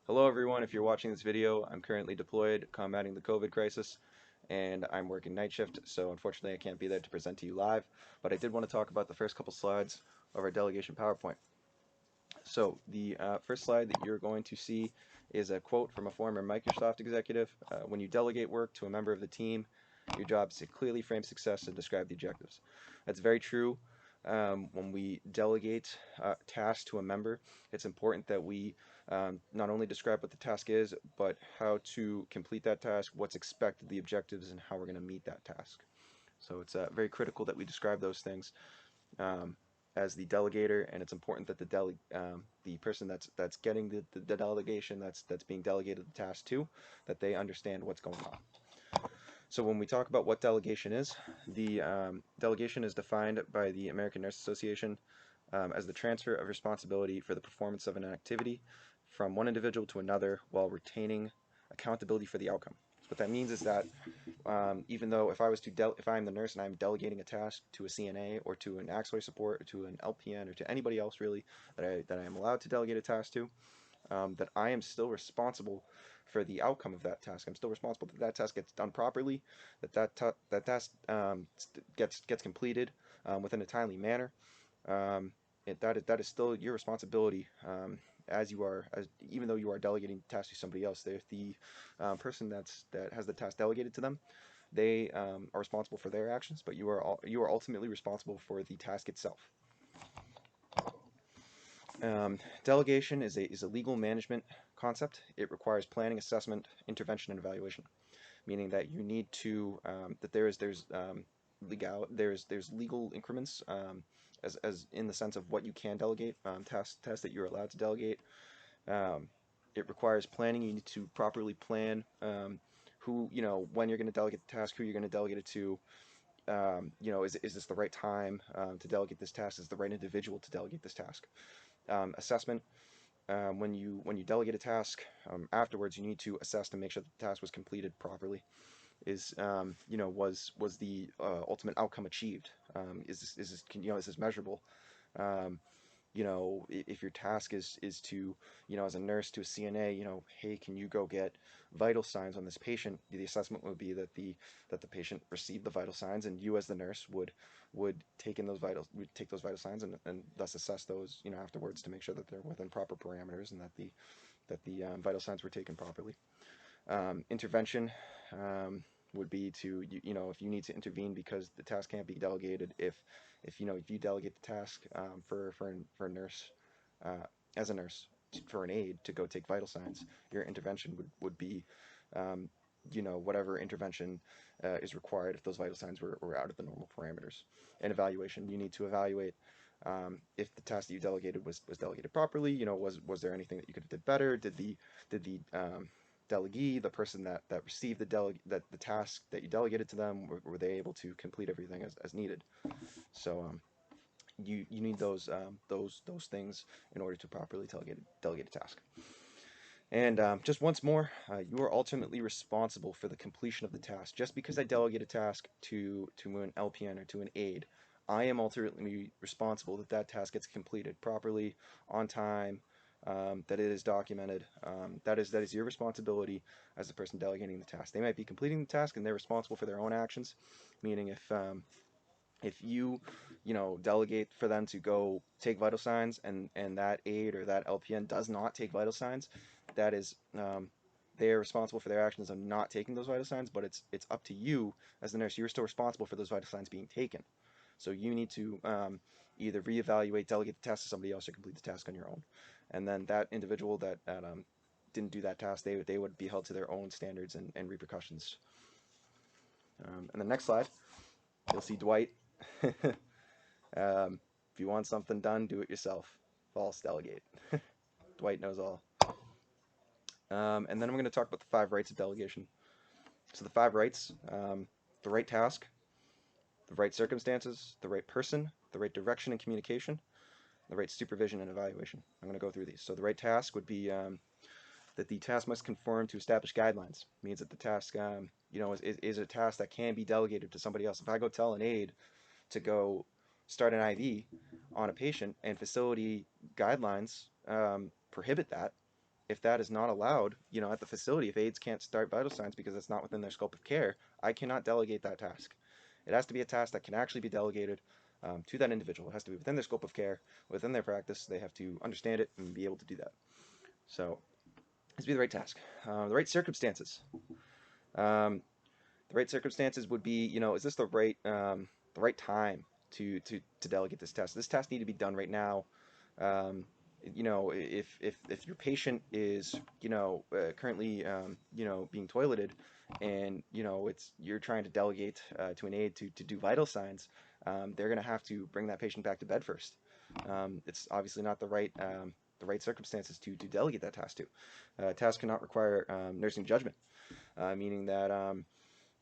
Hello everyone, if you're watching this video, I'm currently deployed combating the COVID crisis and I'm working night shift, so unfortunately I can't be there to present to you live, but I did want to talk about the first couple slides of our delegation PowerPoint. So the first slide that you're going to see is a quote from a former Microsoft executive. When you delegate work to a member of the team, your job is to clearly frame success and describe the objectives. That's very true. When we delegate tasks to a member, it's important that we not only describe what the task is, but how to complete that task, what's expected, the objectives, and how we're going to meet that task. So it's very critical that we describe those things um, as the delegator, and it's important that the person that's getting the delegation that's being delegated the task to, that they understand what's going on. So when we talk about what delegation is, the delegation is defined by the American Nurse Association as the transfer of responsibility for the performance of an activity from one individual to another while retaining accountability for the outcome. So what that means is that even though if I'm the nurse and I'm delegating a task to a CNA or to an axillary support or to an LPN or to anybody else really that I am allowed to delegate a task to, that I am still responsible for the outcome of that task. I'm still responsible that that task gets done properly, that task gets completed within a timely manner. Um, that is still your responsibility, even though you are delegating tasks to somebody else. The person that has the task delegated to them, they are responsible for their actions, but you are ultimately responsible for the task itself. Delegation is a legal management concept. It requires planning, assessment, intervention, and evaluation, meaning that you need to that there's legal increments, as in the sense of what you can delegate, tasks that you're allowed to delegate. Um, it requires planning. You need to properly plan when you're going to delegate the task, who you're going to delegate it to. Is this the right time to delegate this task? Is the right individual to delegate this task? Assessment. When you delegate a task, afterwards you need to assess to make sure that the task was completed properly. Was the ultimate outcome achieved? Is this measurable? Um, if your task is to, as a nurse to a CNA, hey, can you go get vital signs on this patient? The assessment would be that the patient received the vital signs, and you as the nurse would take those vital signs and thus assess those, afterwards to make sure that they're within proper parameters and that the vital signs were taken properly. Intervention would be to if you need to intervene because the task can't be delegated. If you delegate the task for a nurse, uh, as a nurse, for an aide to go take vital signs, your intervention would be whatever intervention is required if those vital signs were out of the normal parameters. And evaluation, you need to evaluate if the task that you delegated was delegated properly. Was there anything that you could have did better? Did the delegee, the person that received the task that you delegated to them, were they able to complete everything as needed? So you need those things in order to properly delegate a task. And just once more, you are ultimately responsible for the completion of the task. Just because I delegate a task to an LPN or to an aide, I am ultimately responsible that that task gets completed properly, on time, that it is documented. That is your responsibility as the person delegating the task. They might be completing the task and they're responsible for their own actions, meaning if you delegate for them to go take vital signs, and that aide or that LPN does not take vital signs, that is they're responsible for their actions of not taking those vital signs, but it's up to you as the nurse. You're still responsible for those vital signs being taken. So you need to either reevaluate, delegate the task to somebody else, or complete the task on your own. And then that individual that didn't do that task, they would be held to their own standards and repercussions. And the next slide, you'll see Dwight. If you want something done, do it yourself. False delegate. Dwight knows all. And then I'm going to talk about the 5 rights of delegation. So the 5 rights: the right task, the right circumstances, the right person, the right direction and communication, the right supervision and evaluation. I'm going to go through these. So the right task would be that the task must conform to established guidelines. It means that the task, is a task that can be delegated to somebody else. If I go tell an aide to go start an IV on a patient and facility guidelines prohibit that, if that is not allowed, at the facility, if aides can't start vital signs because it's not within their scope of care, I cannot delegate that task. It has to be a task that can actually be delegated to that individual. It has to be within their scope of care, within their practice. They have to understand it and be able to do that. So, it has to be the right task, the right circumstances. Um, the right circumstances would be, is this the right time to delegate this task? This task need to be done right now. Um, if your patient is, currently, being toileted, and it's you're trying to delegate to an aide to do vital signs, they're going to have to bring that patient back to bed first. It's obviously not the right circumstances to delegate that task to. Task cannot require nursing judgment, meaning that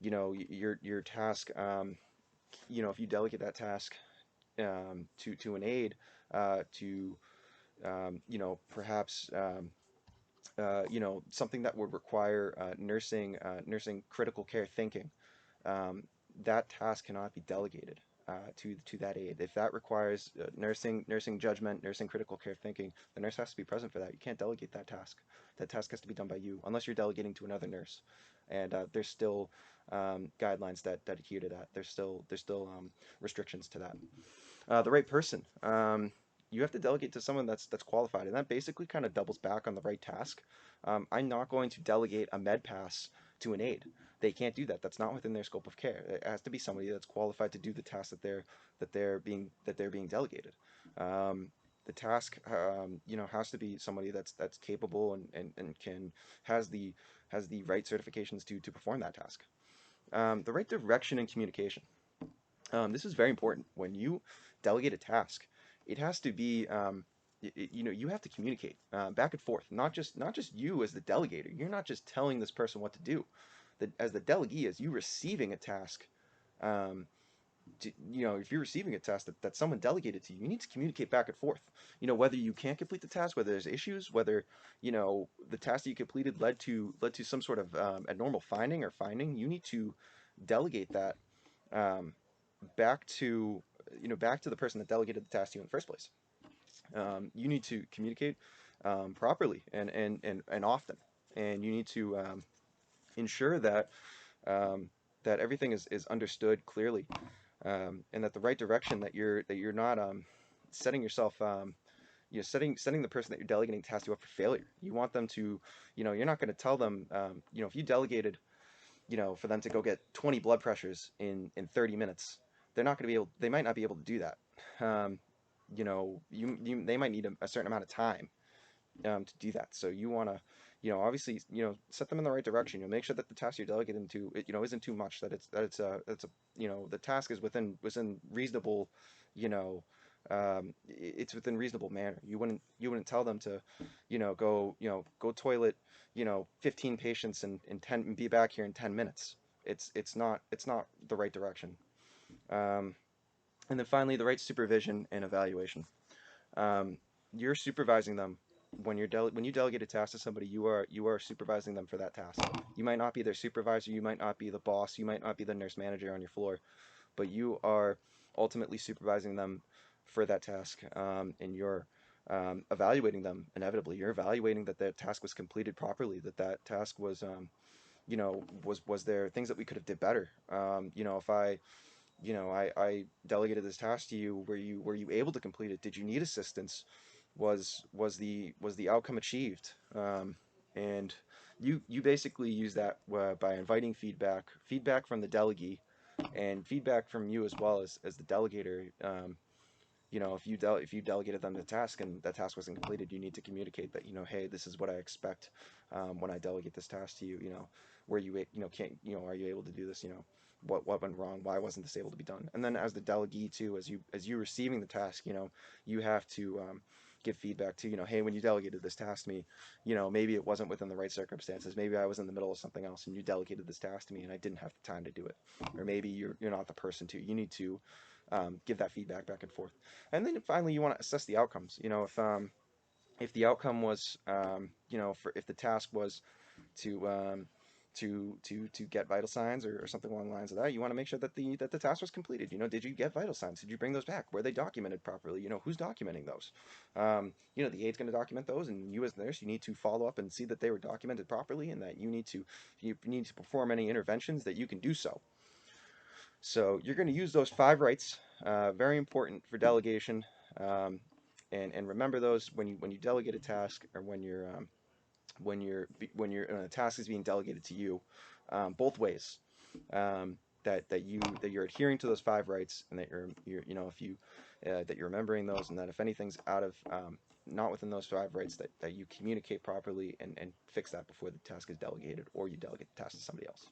your task, if you delegate that task to an aide, to perhaps something that would require nursing critical care thinking, um, that task cannot be delegated to that aide. If that requires nursing judgment, nursing critical care thinking, the nurse has to be present for that. You can't delegate that task. That task has to be done by you, unless you're delegating to another nurse. And there's still guidelines that adhere to that. There's still restrictions to that. The right person. You have to delegate to someone that's qualified, and that basically kind of doubles back on the right task. I'm not going to delegate a med pass to an aide. They can't do that. That's not within their scope of care. It has to be somebody that's qualified to do the task that they're being delegated. The task, has to be somebody that's capable and can has the has the right certifications to perform that task. The right direction and communication. This is very important. When you delegate a task, it has to be, you have to communicate back and forth. Not just you as the delegator. You're not just telling this person what to do. As the delegee, as you receiving a task, um, if you're receiving a task that someone delegated to you, you need to communicate back and forth. Whether you can't complete the task, whether there's issues, whether the task that you completed led to some sort of abnormal finding. You need to delegate that um, back to the person that delegated the task to you in the first place. You need to communicate properly and often, and you need to ensure um, that everything is understood clearly, and that the right direction, that you're not setting yourself, setting the person that you're delegating task to up for failure. You want them to, you're not going to tell them, if you delegated, for them to go get 20 blood pressures in 30 minutes, they might not be able to do that. Um, they might need a certain amount of time to do that. So you want to, obviously, set them in the right direction. You'll make sure that the task you're delegating to, isn't too much. The task is within reasonable, it's within reasonable manner. You wouldn't tell them to, go toilet, 15 patients and 10 and be back here in 10 minutes. It's not the right direction. Um, and then finally, the right supervision and evaluation. Um, you're supervising them when you delegate a task to somebody. You are supervising them for that task. You might not be their supervisor, you might not be the boss, you might not be the nurse manager on your floor, but you are ultimately supervising them for that task, and you're evaluating them. Inevitably, you're evaluating that that task was completed properly, that that task was there things that we could have did better. If I delegated this task to you. Were you able to complete it? Did you need assistance? Was the outcome achieved? And you basically use that by inviting feedback from the delegee, and feedback from you as well as the delegator. If you delegated them the task and that task wasn't completed, you need to communicate that, hey, this is what I expect when I delegate this task to you. Where can't, are you able to do this? What went wrong? Why wasn't this able to be done? And then as the delegee too, as you receiving the task, you have to give feedback to, hey, when you delegated this task to me, maybe it wasn't within the right circumstances. Maybe I was in the middle of something else and you delegated this task to me and I didn't have the time to do it. Or maybe you're not the person to. You need to give that feedback back and forth. And then finally, you want to assess the outcomes. If the outcome was, if the task was to, to get vital signs or something along the lines of that. You want to make sure that the task was completed. Did you get vital signs? Did you bring those back? Were they documented properly? Who's documenting those? The aid's going to document those, and you as the nurse, you need to follow up and see that they were documented properly, and that you need to perform any interventions that you can do so. So you're going to use those 5 rights. Very important for delegation. Um, and remember those when you delegate a task, or when a task is being delegated to you, both ways. That you're adhering to those 5 rights, and that you're if you that you're remembering those, and that if anything's out of not within those 5 rights, that you communicate properly and fix that before the task is delegated, or you delegate the task to somebody else.